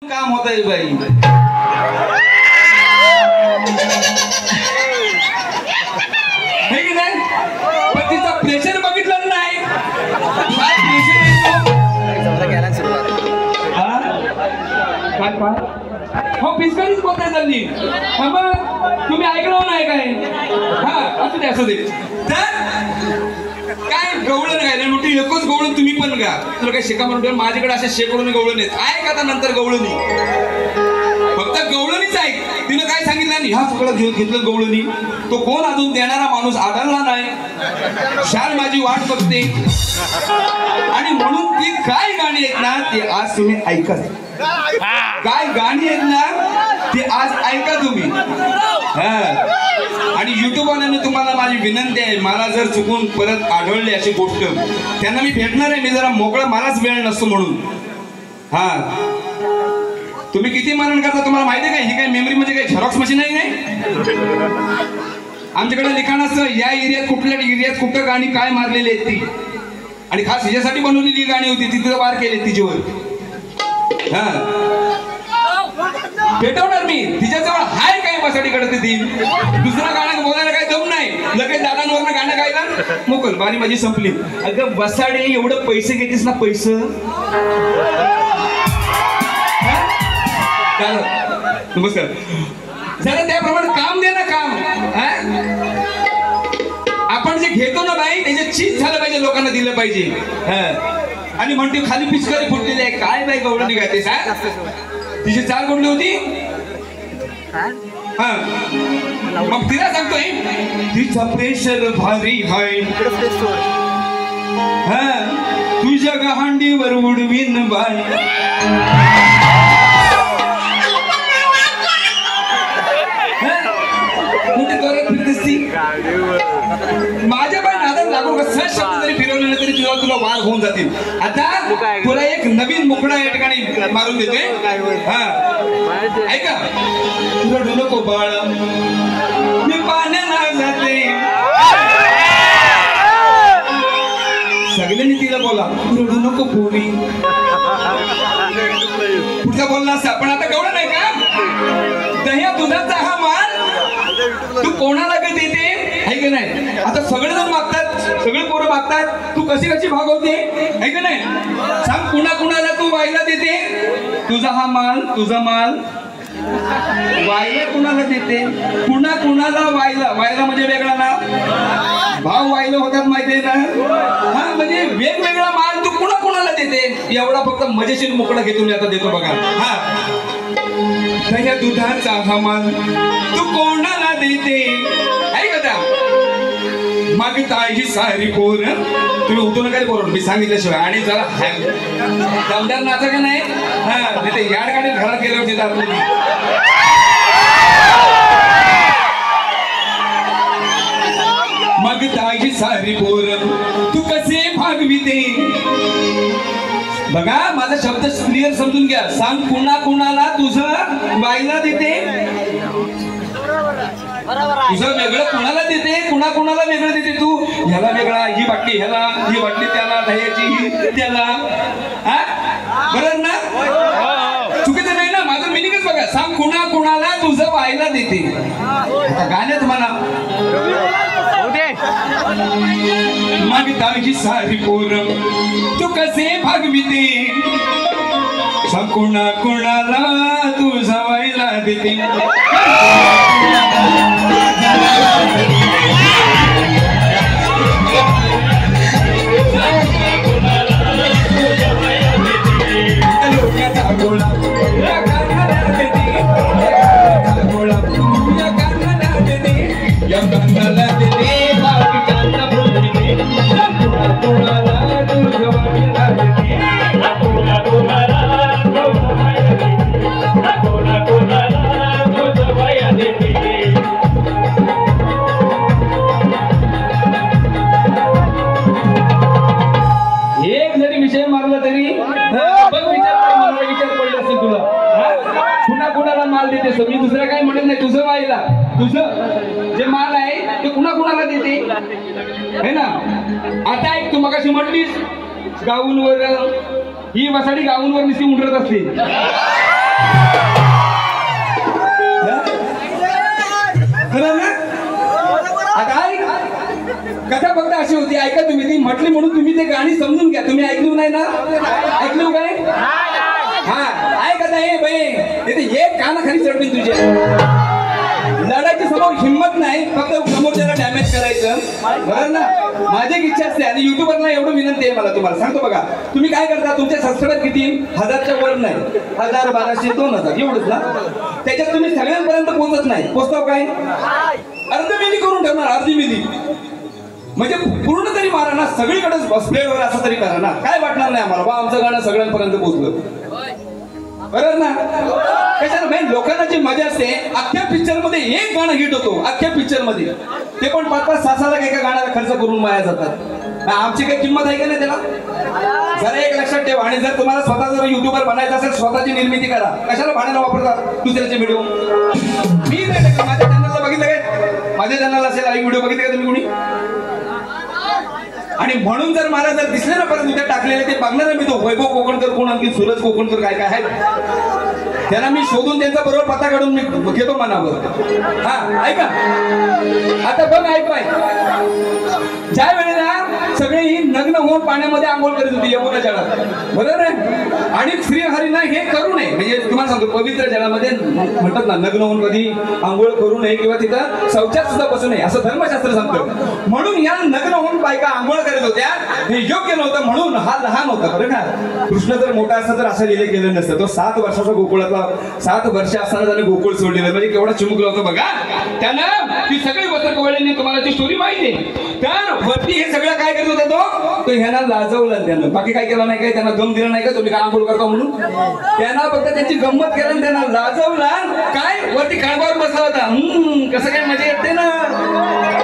काम होत आहे बाई. हे की नाही पण तिचा प्रेशर बघितलं नाही. काय प्रेशर आहे काय हो पिचकारीच बोलताय त्यांनी. तुम्ही ऐकलं नाही काय. हा असू दे असू दे. काय गवळण गायला मोठी एकच गवळण तुम्ही पण गा. तुला काय शिका म्हणून माझ्याकडे अशा शेकडोनी गवळण आहेत. ऐक आता नंतर गवळणी फक्त गवळणीच ऐक. तिनं काय सांगितलं नाही ह्या सगळं घेतलं गवळणी. तो कोण अजून देणारा माणूस आढळला नाही. शाल माझी वाट बघते आणि म्हणून ती काय गाणी आहेत ना ते आज तुम्ही ऐका. काय गाणी आहेत ना ते आज ऐका तुम्ही. आणि युट्यूब वाल्यांनी तुम्हाला माझी विनंती आहे मला जर चुकून परत आढळली अशी गोष्ट त्यांना मी भेटणार आहे. मी जरा मोकळा मलाच वेळ नसतो म्हणून. हा तुम्ही किती मारण करता तुम्हाला माहिती आहे का. ही काय मेमरी म्हणजे काय झेरॉक्स मशीन आहे नाही. आमच्याकडे लिखाण असतं या एरियात कुठल्या एरियात कुठं गाणी काय मारलेली आहेत ती आणि खास हिच्यासाठी बनवलेली गाणी होती ती तिथं वार केले तिच्यावर. हा भेटवणार मी तिच्याजवळ हाय काय बसाडी कडे ती. दुसरा गाणं बोलायला काही दम नाही. लगेच दादांवरनं गाणं गायला मोकल बारी माझी संपली. अगं बसाडे एवढं पैसे घेतीस ना पैसे. नमस्कार जरा त्याप्रमाणे काम दे ना काम. आपण जे घेतो ना बाई त्याचे चीज झालं पाहिजे लोकांना दिलं पाहिजे. आणि म्हणते खाली पिचकारी फुटलेली आहे काय बाई गवळणी गाते तिची चाल कुठली होती. हा मग तिला सांगतोय तिचा प्रेशर भारी हाय. हा तुझ्या गहांडीवर उडवीन बाई. माझ्या बाई नादात लागून सहज शब्द जरी फिरवले तरी तुला वार होऊन जातील. आता तुला एक नवीन मुखडा या ठिकाणी मारून देतोय. हा ऐका रडू नको बाळ मी पाण्याला जाते. सगळ्यांनी तिला बोला रडू नको पोरी. पुढचा बोलला असता पण आता कवळं नाही का. दह्या दुधाचा हा मान तू कोणाला का देते आहे का नाही. आता सगळेजण मागतात सगळे पोरं मागतात तू कशी कशी भागवते आहे का नाही. सांग कुणा कुणाला तू वायला देते. तुझा हा माल तुझा माल वायला कुणाला देते. कुणा कुणाला वायला. वायला म्हणजे वेगळा ना भाव वायला होतात माहितीये ना. हा म्हणजे वेगवेगळा माल तू कुणा कुणाला देते. एवढा फक्त मजेशीर मोकळा घेतो मी आता देतो बघा. हा दह्या दुधाचा हा माल तू कोणाला देते ऐक का. मागता ही सारी पोर तुम्ही उठून काय पोर मी सांगितल्याशिवाय. आणि जरा दमदार नाचा का नाही. हा ते याड गाडी घरात गेल्यावर आपली मागता ही सारी पोर तू कसे भागविते. बघा माझा शब्द क्लिअर समजून घ्या. सांग कुणा कुणाला तुझं वायला देते. तुझं वेगळं कुणाला देते कुणा कुणाला वेगळं देते. तू ह्याला वेगळा ही बाटली ह्याला ही बाटली त्याला दह्याची ही त्याला. हा बरोबर ना. चुकीचं नाही ना. माझं मिनिंगच बघा. सांग कुणा कुणाला तुझं वायला देते. गाण्यात म्हणा मागता ही सारी पोरं तू कसे भागविते. सांग कुणा कुणाला तुझा वायला देते. मी दुसरा काय म्हणत नाही. तुझं वायला तुझं जे माल आहे ते कुणा कुणाला देते है ना. आता एक तू मगाशी म्हटलीस गाऊनवर ही वसाडी गाऊनवर नुसती उंडरत असते. खरं ना? आता ऐक, कथा फक्त अशी होती, ऐका तुम्ही, ती म्हटली म्हणून तुम्ही ते गाणी समजून घ्या. तुम्ही ऐकलं नाही ना? ऐकलं काय? हा ऐक आता, हे बाई एक कानाखाली चढतील तुझ्या. लढायची समोर हिंमत नाही, फक्त समोरच्याला डॅमेज करायचं, बरं ना? माझी इच्छा असते. आणि युट्यूबरला एवढं विनंती आहे मला, तुम्हाला सांगतो बघा, तुम्ही काय करता, तुमचे सबस्क्राईबर किती? 1000च्या वर नाही, 1000, 1200, 2000 एवढंच ना. त्याच्यात तुम्ही सगळ्यांपर्यंत पोहोचत नाही. पोचताव काय? अर्धमिली करून ठेवणार, अर्धमिली म्हणजे पूर्ण तरी मारा ना, सगळीकडेच स्प्रेडवर असं तरी करा ना. काय वाटणार नाही आम्हाला, बा आमचं गाणं सगळ्यांपर्यंत पोहोचलं, बरोबर ना? कशाला भाई, लोकांना जी मजा असते, अख्ख्या पिक्चर मध्ये एक गाणं हिट होतो, अख्ख्या पिक्चर मध्ये, ते पण 5-5, 6-6 लाख एका गाण्याला खर्च करून वाया जातात. आमची काही किंमत आहे का नाही त्याला? जरा एक लक्षात ठेवा. आणि जर तुम्हाला स्वतः जर युट्यूबर बनायचं असेल, स्वतःची निर्मिती करा. कशाला भाड्याला वापरता दुसऱ्याचे व्हिडिओ? मी नाही, माझ्या चॅनलला बघितलं काय? माझ्या चॅनलला असेल आई व्हिडिओ बघितले का तुम्ही कोणी? आणि म्हणून जर मला जर दिसले ना परत उद्या टाकलेले, ते बघणार मी तो वैभव कोकणकर कोण, आणखी सूरज कोकणकर काय काय आहेत, त्यांना मी शोधून त्यांचा बरोबर पत्ता काढून मी घेतो मनावर. हा ऐका आता, बघ ऐक बाय, ज्या वेळेला सगळे ही नग्न होऊन पाण्यामध्ये आंघोळ करीत होती यमुना जळात, बरोबर आहे? आणि श्रीहरींना हे करू नये, म्हणजे तुम्हाला सांगतो, पवित्र जळामध्ये म्हणतात ना, नग्न होऊन कधी आंघोळ करू नये किंवा तिथं शौचात सुद्धा बसू नये, असं धर्मशास्त्र सांगतं. म्हणून या नग्न होऊन बायका आंघोळ करत होत्या, हे योग्य नव्हतं, म्हणून हा लहान होता, बरं का? कृष्ण जर मोठा असता तर असं लिहिलं गेलं नसतं. तो 7 वर्षाचा गोकुळातला, 7 वर्ष असताना त्याने गोकुळ सोडलेलं, म्हणजे केवढा चिमुकला होता बघा. त्यानं ती सगळी गोष्ट कवळ्यांनी, तुम्हाला ती स्टोरी माहिती आहे. तर वरती हे सगळं काय करत होता तो ह्यांना लाजवलं, त्यानं बाकी काय केलं नाही, काय त्यांना गम दिला नाही का, तुम्ही काय आंघोळ करता म्हणून? त्यांना फक्त त्यांची गंमत केलं, त्यांना लाजवला. काय वरती कळबावर बसला होता, कसं काय मजा येते ना.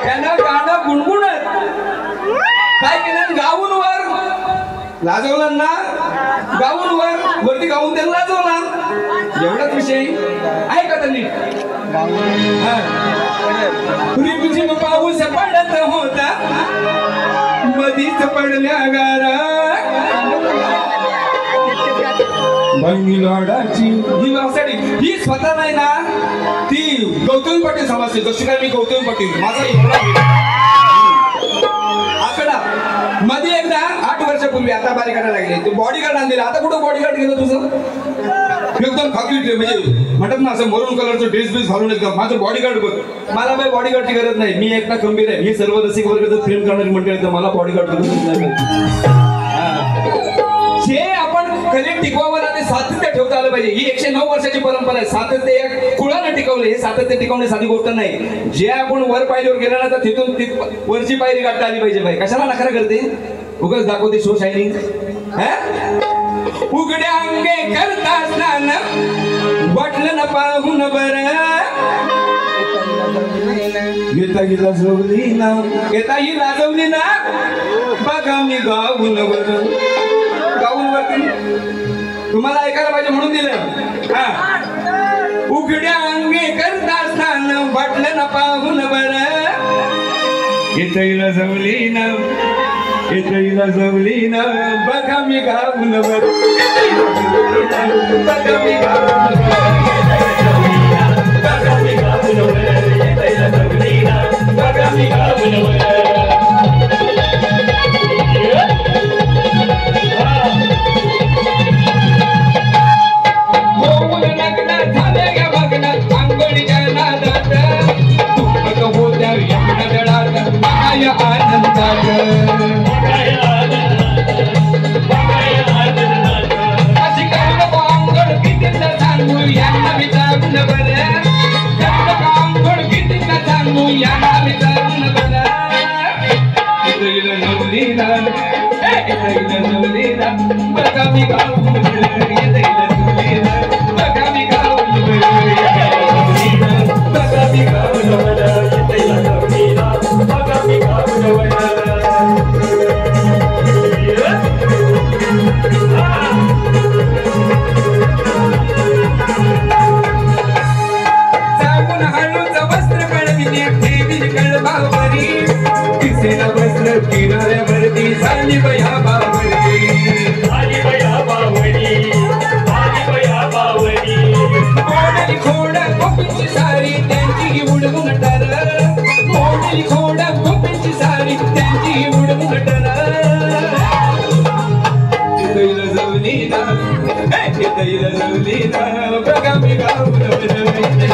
त्यांना गाणं गुणगुणत काय केलं, गाऊन वर लाजवलांना, गाऊन वरती गाऊन त्यांना लाजवला, एवढाच विषय. ऐका त्यांनी, रिमझिम पाऊस पडत होता, मधीच पडल्या गारा, बहिणी लाडाची ही स्वतः नाही ना, ती गौतमी पाटील समजते. जशी काय मी गौतमी पाटील, माझा एवढा आकडा. मध्ये एकदा 8 वर्षापूर्वी, आता बारीक करायला लागले, तू बॉडीगार्ड आणलेला. आता कुठं बॉडीगार्ड गेलं तुझं? एकदम खाकी, म्हणजे म्हणतात ना असं मरून कलरचं ड्रेस बीस घालून एकदम, माझं बॉडीगार्ड बघ. मला काही बॉडीगार्डची गरज नाही, मी एकदा खंबीर आहे. मी सर्व रसिक वर्ग प्रेम करणारी मंडळी, मला बॉडीगार्ड गरज नाही. जे आपण कधी टिकवावं ते सातत्य ठेवता आलं पाहिजे. ही 109 वर्षाची परंपरा आहे. सातत्य एक कुळानं टिकवलं, हे सातत्य टिकवणे साधी गोष्ट नाही. जे आपण वर पायरीवर गेला ना, तर तिथून वरची पायरी गाठता आली पाहिजे. बाई कशाला नखरा करते, उगाच दाखवते शो शायनिंग. उघड्या अंगे करता स्नान, वाटलं ना पाहून बरं, येता ही लाजवली ना, येता ही लाजवली ना, बघा मी गाऊन बरं. गाऊन वरती तुम्हाला ऐकायला पाहिजे म्हणून दिलं. उघड्या अंगे करता स्नान, वाटलं ना पाहून बरं, येता लाजवली ना, येता लाजवली ना, बघा मी गाऊन बरं, बघा मी गाऊन बरं, बघा मी गाऊन बरं, येता लाजवली ना, बघा मी गाऊन बरं. किनाऱ्यावरती झाली बया बावरी, झाली बया बावरी, जवली बघा मी गाऊन बरवेले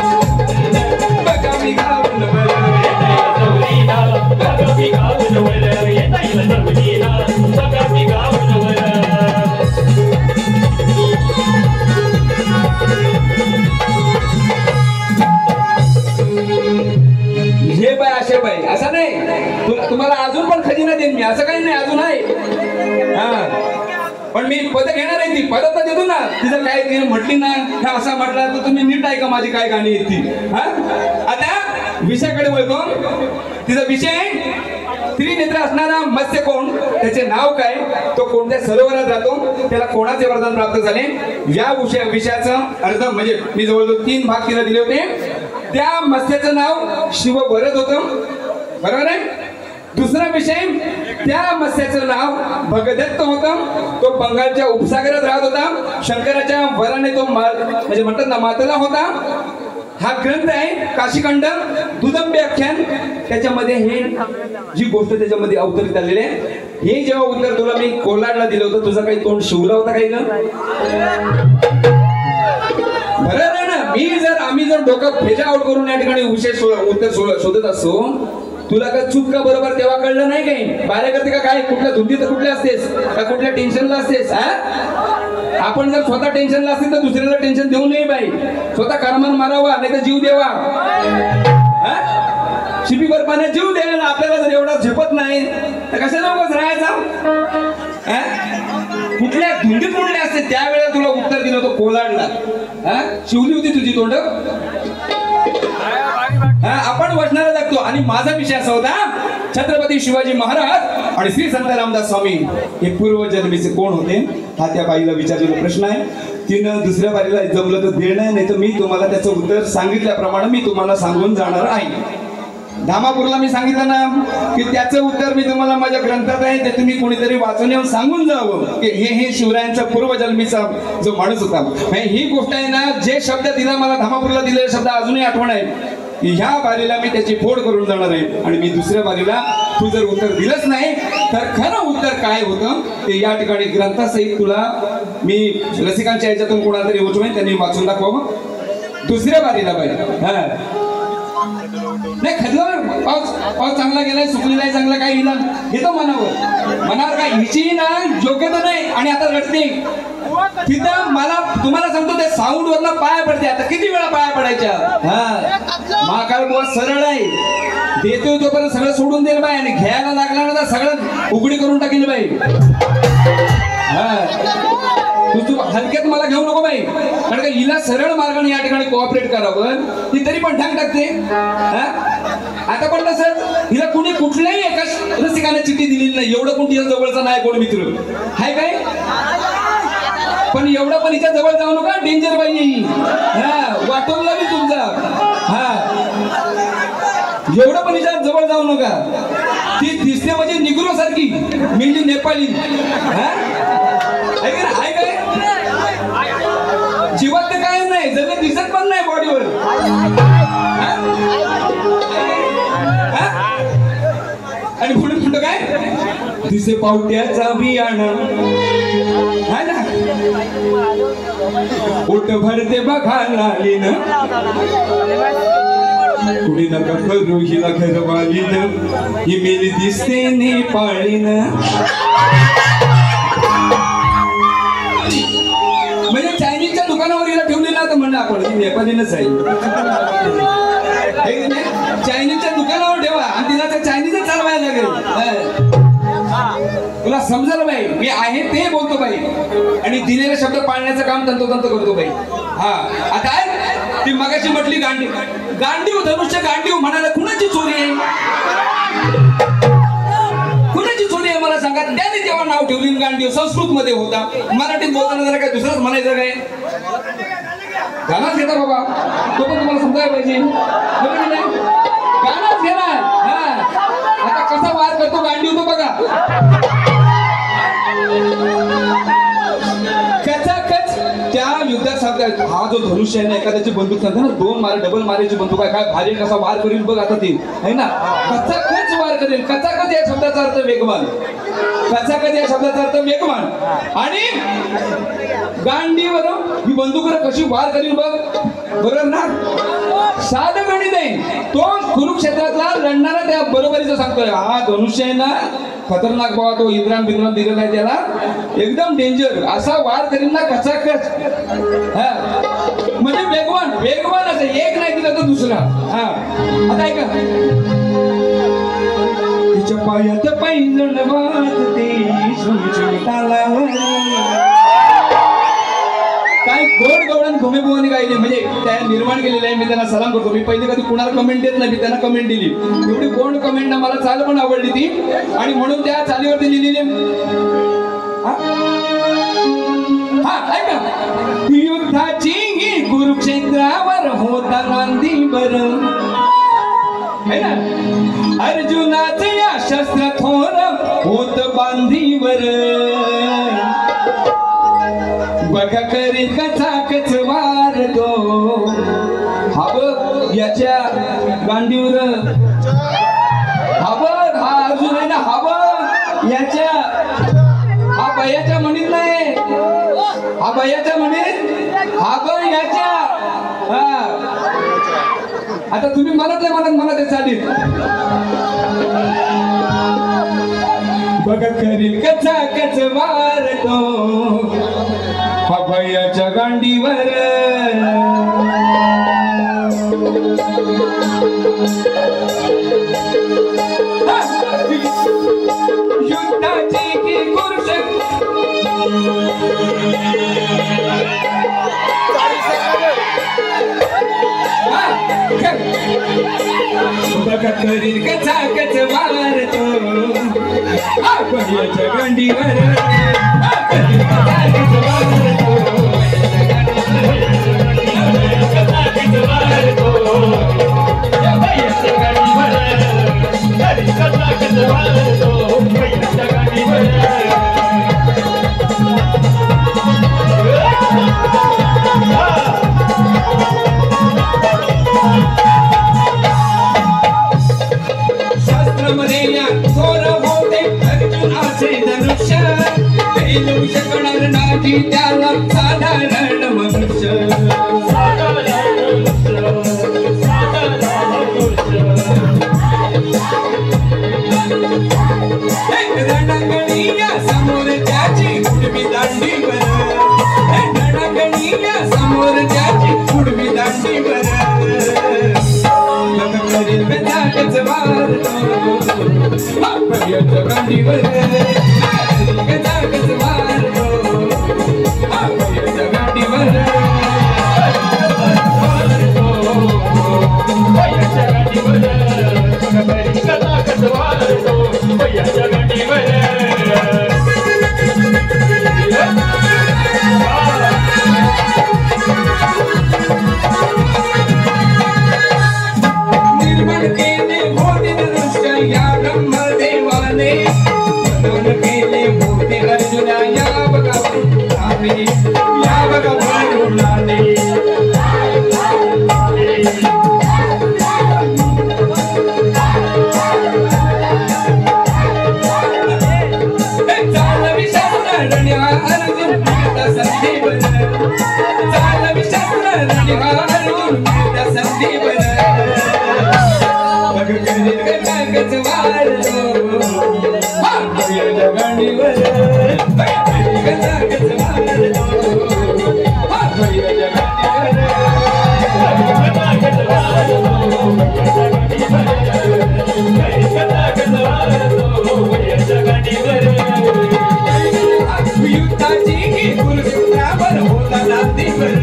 बघा मी गाऊन बरवेले जवलीला बघा मी गाऊन बरवेले जवलीला बघा मी गाऊन हे बाय असे बाय असं नाही तुम्हाला अजून पण खजिना देईन मी असं काही नाही अजून आहे हा पण मी पद घेणार आहे ती पद तर देतो ना तिचं काय ती म्हटली ना हे असा म्हटला तर तुम्ही नीट ऐका माझी काय गाणी आहेत ती हा आता विषयाकडे वळतो तिचा विषय त्रिनेत्र असणारा मत्स्य कोण त्याचे नाव काय तो कोणत्या सरोवरात राहतो त्याला कोणाचे वरदान प्राप्त झाले या विषयाचं अर्थ म्हणजे मी जवळजवळ 3 भाग तिला दिले होते त्या मत्स्याचं नाव शिवभरत होतं बरोबर आहे दुसरा विषय त्या मत्स्याचं नाव भगदत्त होतं तो बंगालच्या उपसागरात राहत होता शंकराच्या वराने तो म्हणजे म्हणतात ना मातला होता हा ग्रंथ आहे काशीखंड दुदंबे आख्यान त्याच्यामध्ये हे जी गोष्ट त्याच्यामध्ये अवतरित आलेली आहे हे जेव्हा उत्तर तुला मी कोल्हाडला दिलं होतं तुझं काही तोंड शिवला होता काही ना बरोबर आहे ना आम्ही जर डोकं फेजा आउट करून या ठिकाणी विशेष उत्तर शोधत असतो तुला का चूक का बरोबर तेव्हा कळलं नाही काही बारे करते का काय कुठल्या धुंदीत कुठल्या असतेस का कुठल्या टेन्शनला असतेस हा आपण जर स्वतः टेन्शनला असतील तर दुसऱ्याला टेन्शन देऊ नये बाई स्वतः कर्मान मारावा नाही तर जीव देवा शिपीवर पाण्यात जीव द्यायला आपल्याला जर एवढा झेपत नाही तर कशाला उगाच राहायचा कुठल्या धुंदीत कुठले असते त्यावेळेला तुला उत्तर दिलं होतं कोलाडला शिवली होती तुझी तोंड आपण वचनाला लागतो आणि माझा विषय असा होता छत्रपती शिवाजी महाराज आणि श्री संत रामदास स्वामी हे पूर्वजन्मीचे कोण होते हा त्या बाईला विचारलेला प्रश्न आहे तिनं दुसऱ्या बाईला जमलं तर देणं नाही तर मी तुम्हाला त्याचं उत्तर सांगितल्याप्रमाणे मी तुम्हाला सांगून जाणार आहे धामापूरला मी सांगितलं ना की त्याचं उत्तर मी तुम्हाला माझ्या ग्रंथात आहे ते तुम्ही कोणीतरी वाचून येऊन सांगून जावं की हे शिवरायांचा पूर्वजन्मीचा जो माणूस होता ही गोष्ट आहे ना जे शब्द दिला मला धामापूरला दिलेले शब्द अजूनही आठवण आहे की ह्या बारीला मी त्याची फोड करून जाणार आहे आणि मी दुसऱ्या बारीला तू जर उत्तर दिलंच नाही तर खरं उत्तर काय होतं ते या ठिकाणी ग्रंथासहित तुला मी रसिकांच्या याच्यातून कोणाला तरी उचवेन त्यांनी वाचून दाखवावं दुसऱ्या बारीला बाई हा नाही खजवर पाऊस चांगला गेलाय सुकलेला आहे चांगला काय हिला घेतो मनावर काय हिची ना योग्यता नाही आणि आता रडते तिथं मला तुम्हाला सांगतो ते साऊंड वरला पाया पडते आता किती वेळा पाया पडायच्या हा महाकाळ बुवा सरळ आहे देतोय तोपर्यंत सगळं सोडून देईल बाई आणि घ्यायला लागला ना तर सगळं उघडी करून टाकेल बाई हा तू हलक्यात मला घेऊ नको बाई कारण का हिला सरळ मार्गाने या ठिकाणी कोऑपरेट करावं ती तरी पण ढांग टाकते आता पण तसंच हिला कुणी कुठल्याही एका रसिकाने चिठ्ठी दिलेली नाही एवढं कोण तिच्या जवळचा नाही कोण मित्र हाय काय पण एवढं पण हिच्या जवळ जाऊ नका डेंजर बाई हा वाटवला मी तुमचा हा एवढं पण हिच्या जवळ जाऊ नका ती दिसते म्हणजे निग्रो सारखी म्हणजे नेपाळी हा आहे काय जीवात काय नाही जर दिसत पण नाही बॉडीवर आणि पुढे म्हणतो काय दिसे पावट्याचा बियाणं हा ना पोट भरते बघा लालीन कुणी नका करू हिला घरवालीन ही मेली दिसते नेपाळीन म्हणजे चायनीजच्या दुकानावर हिला ठेवली ना तर म्हणलं आपण नेपाळीनच आहे चायनीजच्या दुकानावर ठेवा आणि तिला त्या चायनीजच चालवायला लागेल तुला समजलं बाई मी आहे ते बोलतो बाई आणि दिलेले शब्द पाळण्याचं काम तंतोतंत करतो बाई हा आता ती मगाशी म्हटली गांडीव धनुष्य गांडीव म्हणाला कुणाची चोरी आहे कुणाची चोरी आहे मला सांगा त्याने तेव्हा नाव ठेवली गांडीव संस्कृत मध्ये होता मराठीत बोलताना जरा काय दुसरंच म्हणायचं काय गाणाच घेता बाबा तो पण तुम्हाला समजायला पाहिजे गाणाच घेणार हा आता कसा वार करतो गांडीव तो बघा कचाकच त्या युद्धात सांगताय हा जो धनुष्य आहे ना एखाद्याची बंदूक सांगता ना 2 मारे डबल मारायची बंदूक आहे काय भारी कसा वार करील बघ आता ती है ना कचाकच वार करेल कचाकच या शब्दाचा अर्थ वेगवान कचाकच या शब्दाचा अर्थ वेगवान आणि गांडीवर ही बंदूक कशी वार करील बघ बरोबर ना साधं गणित आहे तो कुरुक्षेत्रातला लढणारा त्या बरोबरीचं सांगतोय हा धनुष्य आहे ना खतरनाक बाबा तो इंद्रान बिंद्रान दिलेला आहे त्याला एकदम डेंजर असा वार करील ना कचाकच हा म्हणजे वेगवान असं एक नाही दिला तर दुसरा हा आता ऐका तिच्या पायात पैंजण वाजते काय गोड गवळण भूमिभुवानी गायले म्हणजे त्या निर्माण केलेलं आहे मी त्यांना सलाम करतो मी पहिले कधी कुणाला कमेंट देत नाही मी त्यांना कमेंट दिली एवढी गोड कमेंट ना मला चाल पण आवडली ती आणि म्हणून त्या चालीवरती लिहिलेली हा ऐका युद्धाची कुरुक्षेत्रावर होता नांदीवर है ना अर्जुनाचे या शस्त्र थोर होत बांधीवर बघा करीत कचाकच वार तो हा बघ याच्या गांडीवर हा बघ हा अर्जुन आहे ना हा बघ याच्या हा बयाच्या म्हणीत नाही हा बयाच्या म्हणीत हा बघ याच्या हा आता तुम्ही मला ते चालेल बघा करील कचाकच वार तो हवयाच्या गांडीवर युद्धाची की बघा करील कचाकच वार तो हवयाच्या गांडीवर शास्त्रामध्ये या थोर होते अर्जुनाचे धनुष्य पेलू शकणार नाही त्याला साधारण मनुष्य रणगणीया समोर त्याची उडवी दांडीवर रणगणीया समोर त्याची उडवी दांडीवर करील कचाकच वार हवयाच्या गांडीवर कचाकच वार हवयाच्या गांडीवर हवयाच्या गांडीवर कचाकच वार हवयाच्या गांडीवर निर्माण केले मोठे दृश्य या ब्रह्मदेवाने प्रदान केले मोठे अर्जुना या बघा वरुणाने या बघा वरुणाने अर्जुन संधीवर चाल विशास्त्र अर्जुन संधीवर बघ करील कचाकच वार हवयाच्या गांडीवर कचाकच वार हवयाच्या गांडीवर युद्धाची की कुरुक्षेत्रावर होता नांदीवर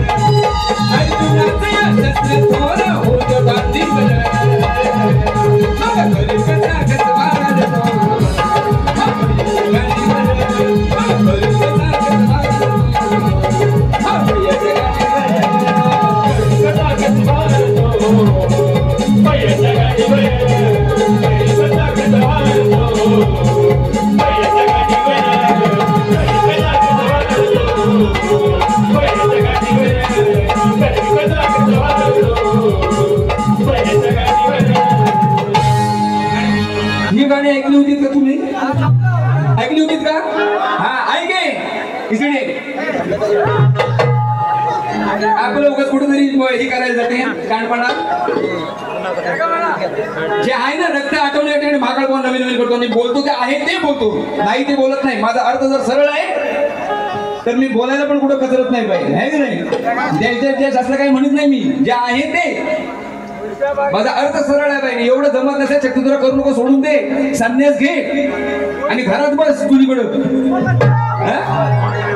अर्जुनाचे या शस्त्र थोर होत बांधीवर बघा करील कचाकच वार हवयाच्या गांडीवर करील कचाकच वार हवयाच्या गांडीवर कचाकच वार हवयाच्या गांडीवर कचाकच वार हवयाच्या गांडीवर आपलं उगाच कुठेतरी हे करायला जाते कानपणा जे आहे ना रक्त आठवण्यासाठी महाकाळ कोण नवीन नवीन करतो. मी बोलतो ते आहे ते बोलतो, नाही ते बोलत नाही. माझा अर्थ जर सरळ आहे तर मी बोलायला पण कुठं कचरत नाही पाहिजे, आहे की नाही. जे असलं काही म्हणत नाही मी, जे आहे ते माझा अर्थ सरळ आहे पाहिजे. एवढं जमत नसेल शक्ती तुला करू नको, सोडून दे, संन्यास घे आणि घरात बस तुझीकडं.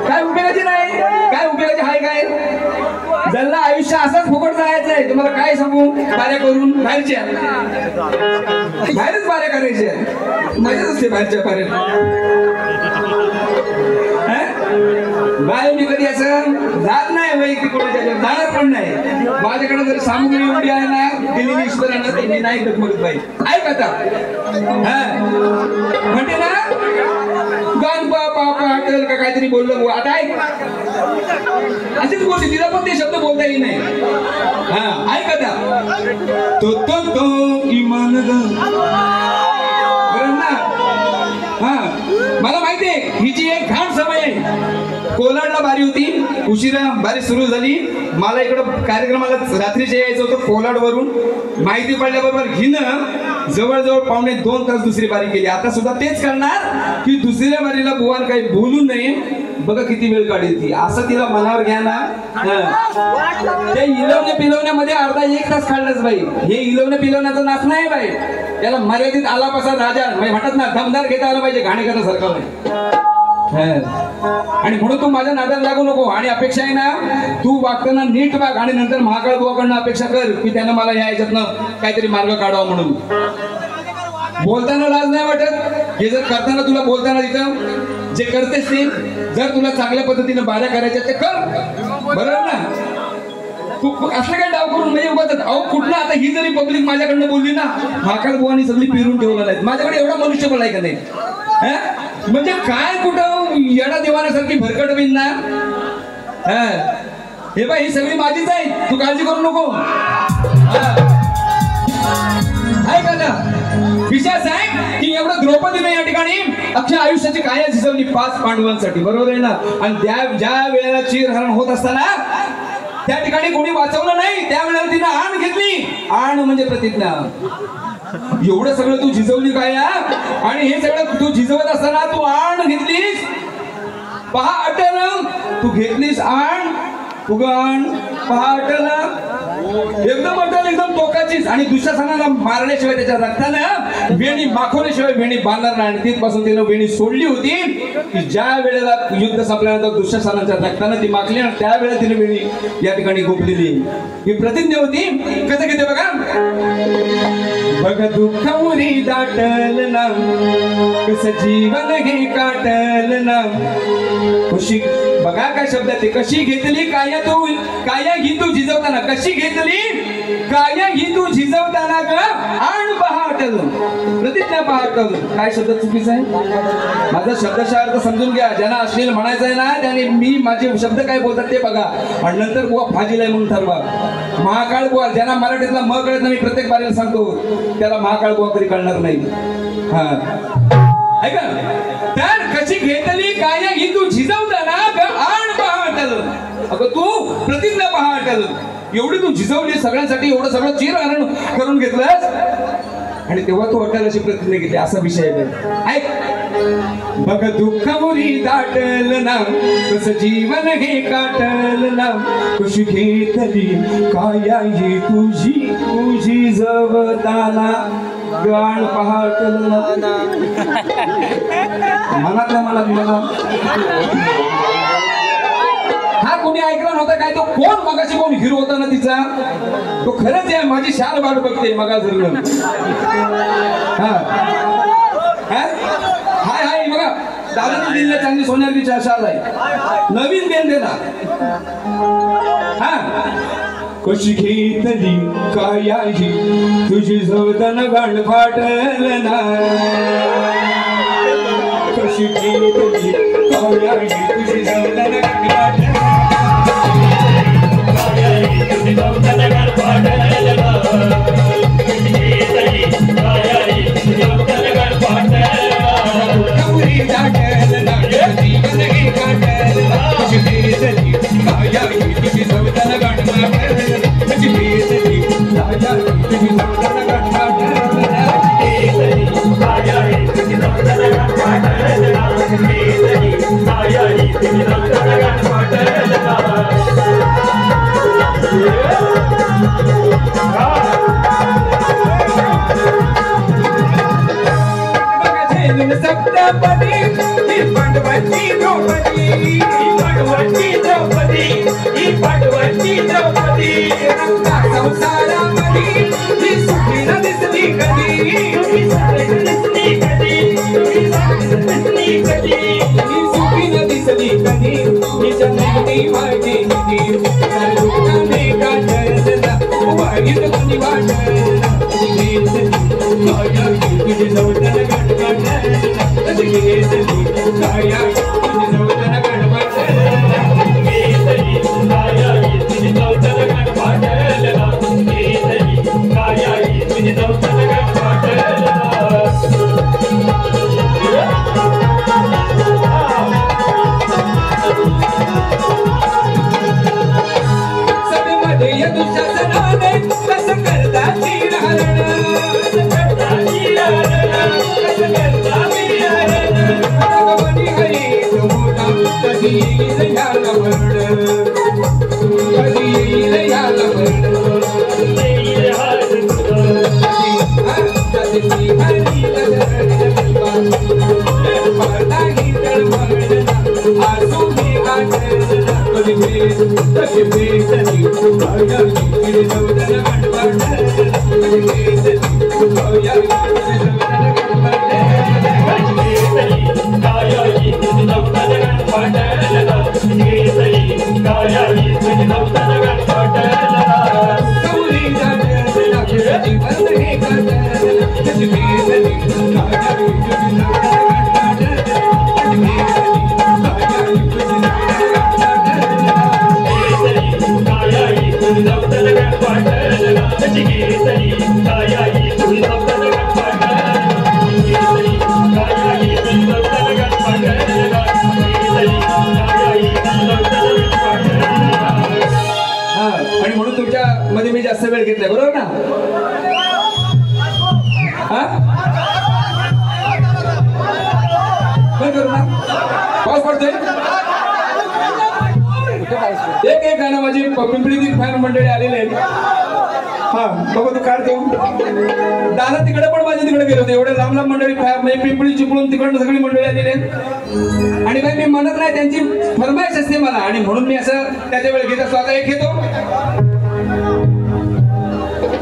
काय उपयोगाची नाही, काय उपयोगाची आहे काय. ज्यांना आयुष्य असंच फुकट जायचं आहे तुम्हाला काय सांगू. बाऱ्या करून बाहेरच्या बाहेरच बाऱ्या करायच्या, मजाच असते बाहेरच्या बाहेर. बाय मी कधी असं जात नाही वैयक्तिक कोणाच्या जाणार पण नाही. माझ्याकडे जर सामुग्री एवढी आहे ना दिलेली ईश्वरानं तर मी नाही डगमगत बाई. ऐक आता म्हणते ना गान पापा हटेल का काहीतरी बोललं आता ऐक अशीच बोलते, तिला पण ते शब्द बोलता येईल नाही. हा ऐक आता तो तो तो इमान ना. हा मला माहितीये हिची एक घाण सवय आहे. कोलाडला बारी होती, उशिरा बारी सुरू झाली. मला इकडं कार्यक्रमाला रात्रीचे यायचं होतं कोलाड वरून. माहिती पडल्याबरोबर हिनं जवळजवळ 1.5-2 तास दुसरी बारी केली. आता सुद्धा तेच करणार की दुसऱ्या बारीला बुवान काही बोलू नये. बघा किती वेळ काढेल ती, असं तिला मनावर घ्या ना. त्या इलवण्या पिलवण्यामध्ये अर्धा 1 तास काढलाच बाई. हे इलवण्या पिलवण्याचा नाच नाही बाई, त्याला मर्यादित आलापासा राजा म्हणतात ना, दमदार घेता आला पाहिजे, घाणे करण्यासारखं नाही. आणि म्हणून तू माझ्या नादाला लागू नको. आणि अपेक्षा आहे ना तू वागताना नीट वाग आणि नंतर महाकाळ बुवाकडनं अपेक्षा कर की त्यानं मला या याच्यातनं काहीतरी मार्ग काढावा म्हणून. बोलताना लाज नाही वाटत. हे जर करताना तुला बोलताना तिथं जे करतेस ते जर तुला चांगल्या पद्धतीने बाऱ्या करायच्या ते कर, बरोबर ना. तू असं काय डाव करून म्हणजे उगाच अहो कुठलं आता ही जरी पब्लिक माझ्याकडनं बोलली ना महाकाळ बुवानी सगळी पिरून ठेवलं नाही. माझ्याकडे एवढा मनुष्यबळ आहे का नाही. म्हणजे काय कुठं येडा देवाण्यासारखी भरकट बिन ना. हे बाई ही सगळी माझीच आहे, तू काळजी करू नको. ऐका ना विषय असा आहे की एवढं द्रौपदीने या ठिकाणी अख्ख्या आयुष्याची काया झिजवली 5 पांडवांसाठी, बरोबर आहे ना. आणि ज्या वेळेला चिरहरण होत असताना त्या ठिकाणी कोणी वाचवलं नाही. त्यावेळेला तिनं आण घेतली. आण म्हणजे प्रतिज्ञा. एवढं सगळं तू झिजवली काय. आणि हे सगळं तू झिजवत असताना तू आण घेतलीस. पहा अटल तू घेतलीस आण, उगण पहा अटल एकदम अटल, एकदम टोकाचीच. आणि दुःशासनाला मारल्याशिवाय त्याच्या रक्तानं वेणी माखवल्याशिवाय वेणी बांधणार नाही. आणि तिथपासून तिनं वेणी सोडली होती की ज्या वेळेला युद्ध संपल्यानंतर दुःशासनाच्या रक्तानं ती माखली आणि त्यावेळेला तिने वेणी या ठिकाणी गोपलेली. ही प्रतिज्ञा होती. कसं घेते बघा. बघ दुःख मुरी दाटल ना, कसं जीवन घे काटल ना. कशी बघा काय शब्द आहे, कशी घेतली काया तू, काया ही तू झिजवताना, कशी घेतली काया ही तू झिजवताना ग आण पहाटल, प्रतिज्ञा पहाटल. काय शब्द चुकीचा आहे. माझा शब्दशः अर्थ समजून घ्या. ज्यांना अश्लील म्हणायचं आहे ना त्याने मी माझे शब्द काय बोलतात ते बघा आणि नंतर बुवा फाजीला म्हणून ठरवा. महाकाळ बुवा ज्यांना मराठीतला म कळत नाही, मी प्रत्येक बारीला सांगतो त्याला महाकाळ बुवा कधी कळणार नाही. हा ऐका तर कशी घेतली काया ही तू झिजवताना आण पहाटल. अगं तू प्रतिज्ञा पहाटल. एवढी तू झिजवली सगळ्यांसाठी, एवढं सगळं चिरहरण करून घेतलंस आणि तेव्हा तू अटल अशी प्रतिज्ञा घेतली. असा विषय आहे. ऐक बघ दुःख मुरी दाटल ना, कसं जीवन हे काटल ना. कशी घेतली काया ही तुझी तुझी जवताना गाण पहाटल ना. मनातल्या मनात मला हा कोणी ऐकला नव्हता काय. तो कोण मगाशी कोण हिरो होता ना तिचा, तो खरंच आहे. माझी शाल वाट बघते मगा जर हाय हाय बघा दादाने दिलेला चांगली सोन्याची शाल आहे, नवीन देण दिला. हा कशी घेतली काया ही तुझी झवताना गाण फाटल ना. कशी घेतली काया ही तुझी झवताना गाण फाटल ना. जीवन हे काटल, तुझी घेतली काया ही तुझी झवताना गाण तुझी नवतन गणपाठला केसरी कायाळी तुझी नवतन गणपाठला केसरी कायाळी तुझी नवतन गणपाठला सप्तपदी ही पांडवांची द्रौपदी ही पांडवांची द्रौपदी ही पांडवांची द्रौपदी रंगा संसारामध्ये ही सुखी न दिसली कधी ही दिसली कधी दिसली कधी ही सुखी न दिसली कधी ही जन्मती माझी निधी सर्वोत्तमे काजलना वाईट कुणी वाटला तुझी नवतन गणपाठला केसरी कायाळी तुझी नवतन गणपाठला केसरी कायाळी तुझी नवतन गणपाठला केसरी कायाळी तुझी नवतन गणपाठला सभेमध्ये या दुःशासनाने कसं करता शिरहरण भगवती हरी तुमोला कधी येईल याला वर्ण कधी येईल याला वर्ण सती हरी पारदाही तळमळना आसू मी आठवना कधी भेट कधी भेटली कायाळी तुझी नवतन गणपाठला कधी भेटली कायाळी तुझी नवतन गणपाठला केसरी कायाळी तुझी नवतन गणपाठला केसरी कायाळी तुझी नवतन गणपाठला गौरी जागरला फिरती बंदे काजलना कधी भेटली कायाळी तुझी नवतन गणपाठला कधी भेटली कायाळी तुझी नवतन गणपाठला केसरी कायाळी तुझी नवतन गणपाठला केसरी कायाळी तुझी नवतन गणपाठला केसरी कायाळी तुझी नवतन गणपाठला केसरी कायाळी तुझी नवतन गणपाठला हा आणि म्हणून तुमच्या मध्ये मी जास्त वेळ घेतलाय बरोबर ना हा काय करू ना पाऊस पडतोय एक एक गाणं माझी पिंपळीतील फॅन मंडळी आलेले आहेत हा बघा तू काढतो दादा तिकडे पण माझ्या तिकडे गेलो होते एवढे लांब लांब मंडळी म्हणजे पिंपळी चिपळून तिकडनं सगळी मंडळी आलेली आहेत आणि काही मी म्हणत नाही त्यांची फरमाईश असते मला आणि म्हणून मी असं त्याच्या वेळ घेत असतो आता एक घेतो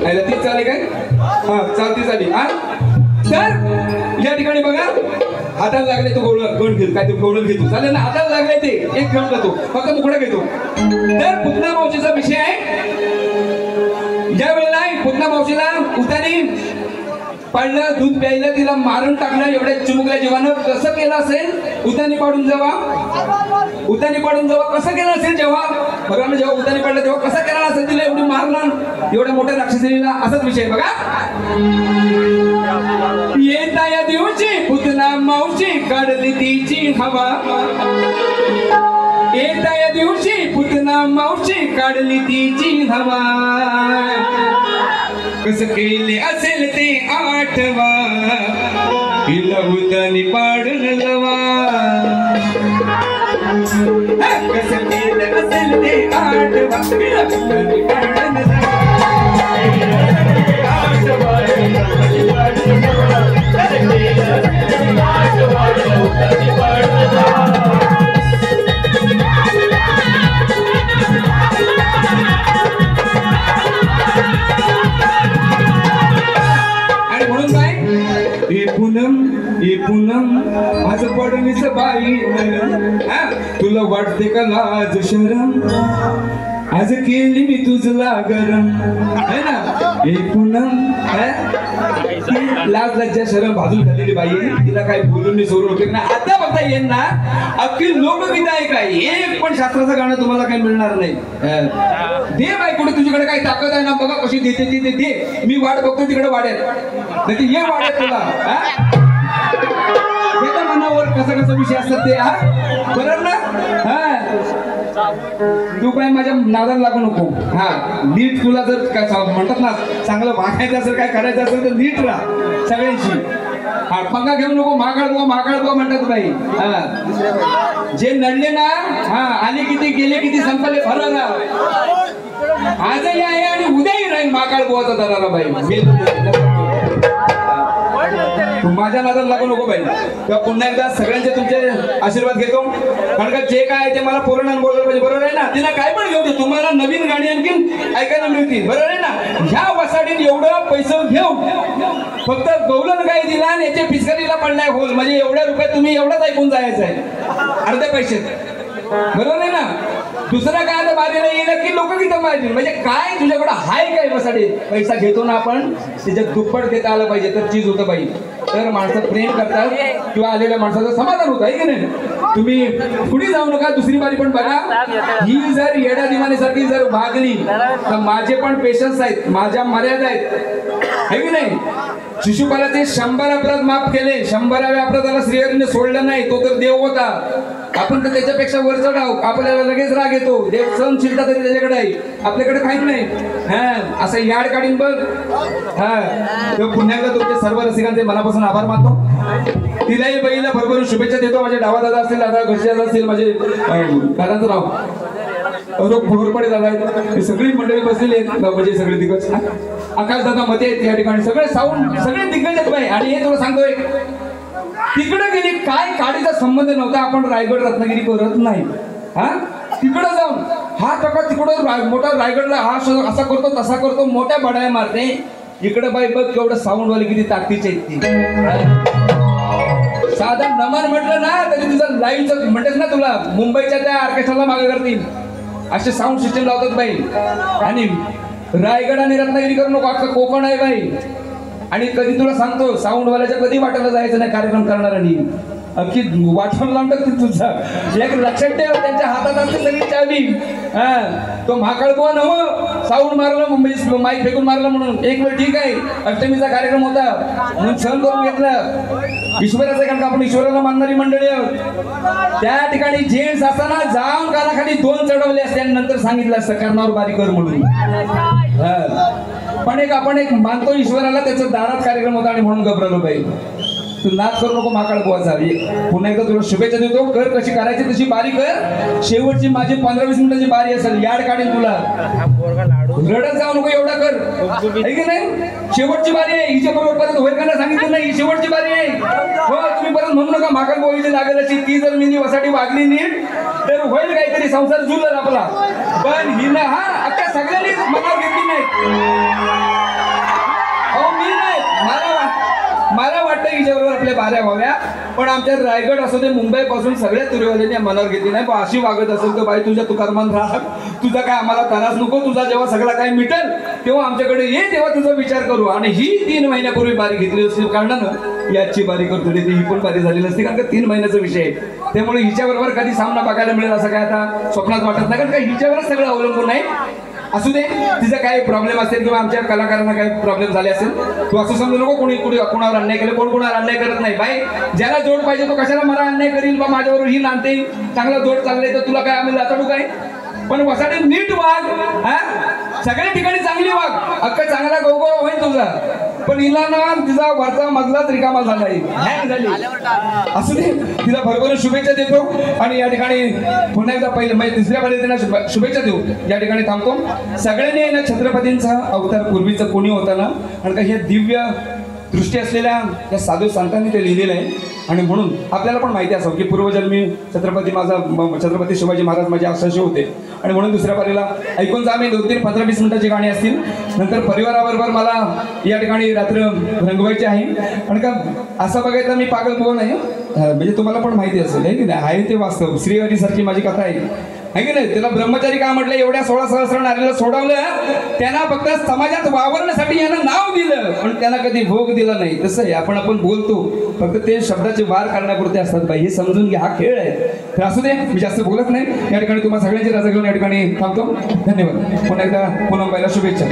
नाही तीच चालेल काय हा चालती हा तर या ठिकाणी बघा हाताला लागले तो गण घेतो काय तो गवळण घेतो चालेल ना हाताला लागले ते एक घेऊन जातो फक्त मुकडा घेतो तर पुतना मावशीचा विषय आहे ज्या वेळेला पुतना मावशीला उतानी पाडलं दूध प्यायला तिला मारून टाकलं एवढ्या चिमुकल्या जीवानं कसं केलं असेल उतानी पाडून जेव्हा कसं केलं असेल जेव्हा भगवान जेव्हा उतानी पाडलं तेव्हा कसं केला असेल तिला एवढी मारणार एवढ्या मोठ्या राक्षसीला असाच विषय बघा येता या दिवशी पुतना मावशी काढली तिची हवा येता या दिवशी पुतना मावशी काढली तिची हवा कसं केले असेल ते आठवा हिला उतानी पाडून लवा कसं केलं असेल ते आठवा हिला उतानी पाडून लवा आणि म्हणून काय हे पूनम आज पडलीच बाई तुला वाटते का लाज शरम आज केली मी तुझला गरम है ना हे पूनम लाज लज्जा शरम बाजू झालेली बाई तिला काय बोलून मी सोडून उपयोग ना आता बघता येईल ना अख्खी लोकगीत आहे काय एक पण शास्त्राचं गाणं तुम्हाला काही मिळणार नाही दे बाई कुठे तुझ्याकडे काही ताकद आहे ना बघा कशी देते ती दे मी वाट बघतो तिकडे वाढेल नाही ती ये वाढेल तुला मनावर कसं कसं विषय असतात ते हा बरोबर ना हा तू काय माझ्या नादाला लागू नको. हा नीट तुला जर काय म्हणतात ना चांगलं वागायचं असेल काय करायचं असेल तर नीट राहा सगळ्यांशी. हा पंगा घेऊ नको. महाकाळ बुवा म्हणतात बाई. हा जे नडले ना हा आले किती गेले किती संपले फरार आजही आहे आणि उद्याही राहील महाकाळ बुवाचा दरारा बाई. तू माझ्या नादाला लागू नको बाई. तेव्हा पुन्हा एकदा सगळ्यांचे तुमचे आशीर्वाद घेतो. कारण का जे काय आहे ते मला पूर्ण बोललं पाहिजे. बरोबर आहे ना. तिला काय पण घेऊ दे तुम्हाला नवीन गाणी आणखीन ऐकायला मिळतील. बरोबर आहे ना. ह्या वसाडीत एवढं पैसे घेऊन फक्त गौलन काय दिला आणि याच्या पिचकारीला पडलाय होल म्हणजे एवढ्या रुपयात तुम्ही एवढंच ऐकून जायचं आहे अर्ध्या पैशात. बरोबर आहे ना. दुसरा काय आता बारीला येईल की लोक किती माहिती म्हणजे काय तुझ्याकडे हाय काय वसाडे पैसा घेतो ना आपण त्याच्यात दुप्पट देता आलं पाहिजे तर चीज होतं पाहिजे. तर माणसं प्रेम करतात किंवा आलेल्या माणसाचं समाधान होतं आहे की नाही. तुम्ही पुढे जाऊ नका. दुसरी बारी पण बघा. ही जर येड्या दिवाणीसारखी जर वागली तर माझे पण पेशन्स आहेत माझ्या मर्यादा आहेत आहे की नाही. शिशुपालाचे 100 अपराध माफ केले. 100व्या अपराधाला श्रीहरीने सोडलं नाही. तो तर देव होता. आपण तर त्याच्यापेक्षा वर चढाव. आपल्याला लगेच राग येतो. देव सहनशीलता तरी त्याच्याकडे आहे आपल्याकडे काहीच नाही. हा असं याड काढीन बघ. हा तेव्हा पुन्हा एकदा तुमच्या सर्व रसिकांचे मनापासून आभार मानतो. तिलाही बहिणीला भरभरून शुभेच्छा देतो. माझे डावा दादा असतील दादा घरचे दादा असतील माझे दादाचं नाव भोरपडे दादा आहेत. हे सगळी मंडळी बसलेली आहेत म्हणजे सगळे दिग्गज. आकाश दादा मते आहेत या ठिकाणी सगळे साऊंड सगळे दिग्गज आहेत बाई. आणि हे तुला सांगतोय तिकडे गेली काय काडीचा संबंध नव्हता. आपण रायगड रत्नागिरी करत नाही. हा तिकडं जाऊन हा टका तिकडं मोठा रायगडला हा असा करतो तसा करतो मोठ्या बडाया मारते. इकडे बाई बघ केवढं साऊंड वाले किती ताकदीचे आहेत ती. साधा नमन म्हटलं ना तरी तुझं लाईव्हचं म्हणतेस ना तुला मुंबईच्या त्या ऑर्केस्ट्राला मागे करतील असे साऊंड सिस्टम लावतात बाई. आणि रायगड आणि रत्नागिरी करू नको अख्खं कोकण आहे बाई. आणि कधी तुला सांगतो साऊंडवाल्याच्या कधी वाटायला जायचं नाही कार्यक्रम करणाऱ्यांनी अख्खी वाटून लावून टाकते तुझा. एक लक्षात ठेव त्यांच्या हातात असते सगळी चावी. हा तो महाकाळ बुवा नव साऊंड मारलं मुंबई माईक फेकून मारलं म्हणून एक वेळ ठीक आहे अष्टमीचा कार्यक्रम होता म्हणून सहन करून घेतला. ईश्वराचं कारण का आपण ईश्वराला मानणारी मंडळी आहोत. त्या ठिकाणी जेंट्स असताना जाऊन कानाखाली 2 चढवले असते आणि नंतर सांगितलं असतं कर्णावर बारी कर म्हणून. पण आपण एक मानतो ईश्वराला त्याचा दारात कार्यक्रम होता आणि म्हणून घबरलो पाहिजे. तू नाच करू नको महाकाळ बुवाचा. पुन्हा एकदा तुला शुभेच्छा देतो. कर कशी करायची तशी बारी कर. शेवटची माझी 15-20 मिनिटाची बारी असेल याड काढेल तुला. रडत जाऊ नको एवढा कर आहे की नाही. शेवटची बारी आहे. हिच्या बरोबर परत होईल का नाही सांगितलं नाही. ही शेवटची बारी आहे. हो तुम्ही परत म्हणू नका महाकाळ बुवा हिची लागेल अशी. ती जर मी वसाडी वागली नीट तर होईल काहीतरी संसार जुळला आपला. पण हिनं हा अख्ख्या सगळ्यांनी मनावर घेतली नाही. हो मी नाही मला वाटतं हिच्याबरोबर आपल्या बाऱ्या व्हाव्या. पण आमच्या रायगड असू दे मुंबई पासून सगळ्या तुरेवाल्यांनी मनावर घेतली नाही. पण अशी वागत असेल तर बाई तुझ्या तुकारमान राहा. तुझा काय आम्हाला त्रास नको. तुझा जेव्हा सगळा काय मिटेल तेव्हा आमच्याकडे ये तेव्हा तुझा विचार करू. आणि ही 3 महिन्यापूर्वी बारी घेतली असतील कारणानं याची बारी करतो ती ही पण बारी झाली नसती. कारण का 3 महिन्याचा विषय आहे. त्यामुळे हिच्याबरोबर कधी सामना बघायला मिळेल असं काय आता स्वप्नात वाटत नाही. कारण का हिच्यावरच सगळं अवलंबून आहे. असू दे तिचा काही प्रॉब्लेम असेल किंवा आमच्या कलाकारांना काही प्रॉब्लेम झाले असेल तू असं समजू नको कोणी कोणावर अन्याय केले. कोण कोणावर अन्याय करत नाही बाई. ज्याला जोड पाहिजे तो कशाला मला अन्याय करील बा. माझ्याबरोबर ही नांदते चांगला जोड चालले तर तुला काय आम्ही लाचाडू काय. पण वसाडे नीट वाग. हा सगळ्या ठिकाणी चांगली वाग. अख्खा चांगला गौगौ होईल तुझा. पण हिला ना तिचा वरचा मजलाच रिकामा झालाय हँग झाली. असू दे तिला भरभरून शुभेच्छा देतो. आणि या ठिकाणी पुन्हा एकदा पहिले म्हणजे तिसऱ्या बारी त्यांना शुभेच्छा देऊ. या ठिकाणी थांबतो. सगळ्यांनी आहे ना छत्रपतींचा अवतार पूर्वीचं कोणी होता ना कारण का हे दिव्य दृष्टी असलेल्या या साधू संतांनी ते लिहिलेलं आहे. आणि म्हणून आपल्याला पण माहिती असावं की पूर्वजन्मी छत्रपती शिवाजी महाराज माझे आश्रय होते. आणि म्हणून दुसऱ्या बारीला ऐकून जा. मी 2-3 15-20 मिनिटाची गाणी असतील. नंतर परिवाराबरोबर मला या ठिकाणी रात्र रंगवायची आहे. आणि का असं बघायचं मी पागल बुवा नाही म्हणजे तुम्हाला पण माहिती असेल आहे की नाही. आहे ते वास्तव. श्रीहरीसारखी माझी कथा आहे की नाही. त्याला ब्रह्मचारी का म्हटलं. एवढ्या 16 सहस्र नारीला सोडवलं. त्यांना फक्त समाजात वावरण्यासाठी यानं नाव दिलं पण त्यांना कधी भोग दिला नाही. तसं आहे आपण बोलतो फक्त ते शब्दाचे वार करण्यापुरते असतात बाई. हे समजून घ्या. हा खेळ आहे. तर असू दे मी जास्त बोलत नाही. या ठिकाणी तुम्हाला सगळ्यांची रजा घेऊन या ठिकाणी थांबतो. धन्यवाद. पुन्हा एकदा पुन्हा पहिला शुभेच्छा.